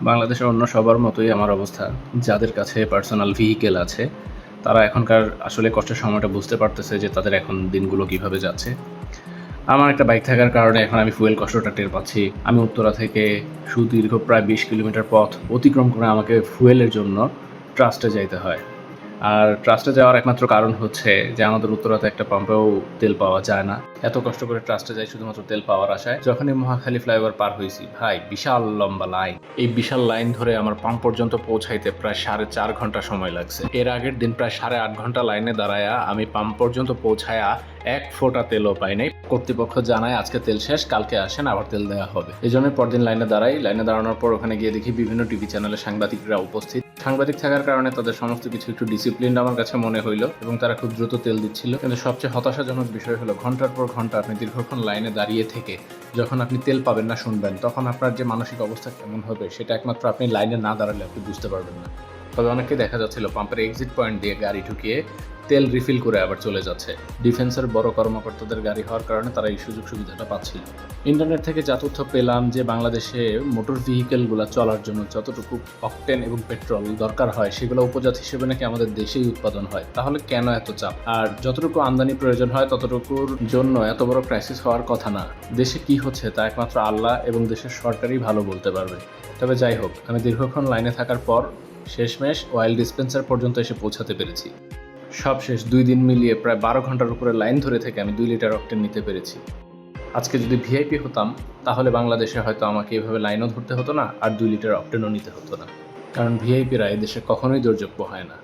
বাংলাদেশের অন্য সবার মতোই আমার অবস্থা। যাদের কাছে পার্সোনাল ভেহিকেল আছে, তারা এখনকার আসলে কষ্টের সময়টা বুঝতে পারতেছে যে তাদের এখন দিনগুলো কিভাবে যাচ্ছে। আমার একটা বাইক থাকার কারণে এখন আমি ফুয়েল কষ্টটা টের পাচ্ছি। আমি উত্তরা থেকে সুদীর্ঘ প্রায় ২০ কিলোমিটার পথ অতিক্রম করে আমাকে ফুয়েলের জন্য ট্রাস্টে যাইতে হয়। আর ট্রাস্টে যাওয়ার একমাত্র কারণ হচ্ছে যে আমাদের উত্তরাতে একটা পাম্পেও তেল পাওয়া যায় না। এত কষ্ট করে ট্রাস্টে যাই শুধুমাত্র তেল পাওয়ার আশায়। যখনই মহাখালী ফ্লাইওভার পার হইছি, ভাই বিশাল লম্বা লাইন। এই বিশাল লাইন ধরে আমার পাম্প পর্যন্ত পৌঁছাইতে প্রায় 4.5 ঘন্টা সময় লাগছে। এর আগের দিন প্রায় 8.5 ঘন্টা লাইনে দাঁড়ায়া আমি পাম্প পর্যন্ত পৌঁছায়া এক ফোঁটা তেলও পাই নাই। কর্তৃপক্ষ জানায় আজকে তেল শেষ, কালকে আসেন আবার তেল দেওয়া হবে। এই জন্য পরদিন লাইনে দাঁড়াই। লাইনে দাঁড়ানোর পর ওখানে গিয়ে দেখি বিভিন্ন টিভি চ্যানেলে সাংবাদিকরা উপস্থিত। সাংবাদিক থাকার কারণে তাদের সমস্ত কিছু একটু ডিসিপ্লিন আমার কাছে মনে হইলো এবং তারা খুব দ্রুত তেল দিচ্ছিল। কিন্তু সবচেয়ে হতাশাজনক বিষয় হলো ঘন্টার পর ঘন্টা আপনি দীর্ঘক্ষণ লাইনে দাঁড়িয়ে থেকে যখন আপনি তেল পাবেন না শুনবেন, তখন আপনার যে মানসিক অবস্থা কেমন হবে সেটা একমাত্র আপনি লাইনে না দাঁড়ালে আপনি বুঝতে পারবেন না। তবে অনেককে দেখা যাচ্ছিল পাম্পের এক্সিট পয়েন্ট দিয়ে গাড়ি ঢুকিয়ে তেল রিফিল করে আবার চলে যাচ্ছে। ডিফেন্সের বড় কর্মকর্তাদের গাড়ি হওয়ার কারণে তারা এই সুযোগ সুবিধাটা পাচ্ছিল। ইন্টারনেট থেকে যা তথ্য পেলাম যে বাংলাদেশে মোটর ভেহিকেলগুলো চলার জন্য যতটুকু অকটেন এবং পেট্রোল দরকার হয় সেগুলো উপজাত হিসেবে নাকি আমাদের দেশেই উৎপাদন হয়। তাহলে কেন এত চাপ? আর যতটুকু আমদানি প্রয়োজন হয় ততটুকুর জন্য এত বড় ক্রাইসিস হওয়ার কথা না। দেশে কি হচ্ছে তা একমাত্র আল্লাহ এবং দেশের সরকারই ভালো বলতে পারবে। তবে যাই হোক, আমি দীর্ঘক্ষণ লাইনে থাকার পর শেষমেশ অয়েল ডিসপেন্সার পর্যন্ত এসে পৌঁছাতে পেরেছি। সব শেষ 2 দিন মিলিয়ে প্রায় 12 ঘন্টার উপরে লাইন ধরে থেকে আমি 2 লিটার অকটেন নিতে পেরেছি। আজকে যদি ভিআইপি হতাম তাহলে বাংলাদেশে হয়তো আমাকে এভাবে লাইনও ধরতে হতো না আর 2 লিটার অকটেনও নিতে হতো না। কারণ ভিআইপিরা এদেশে কখনোই দৌর্যব্য হয় না।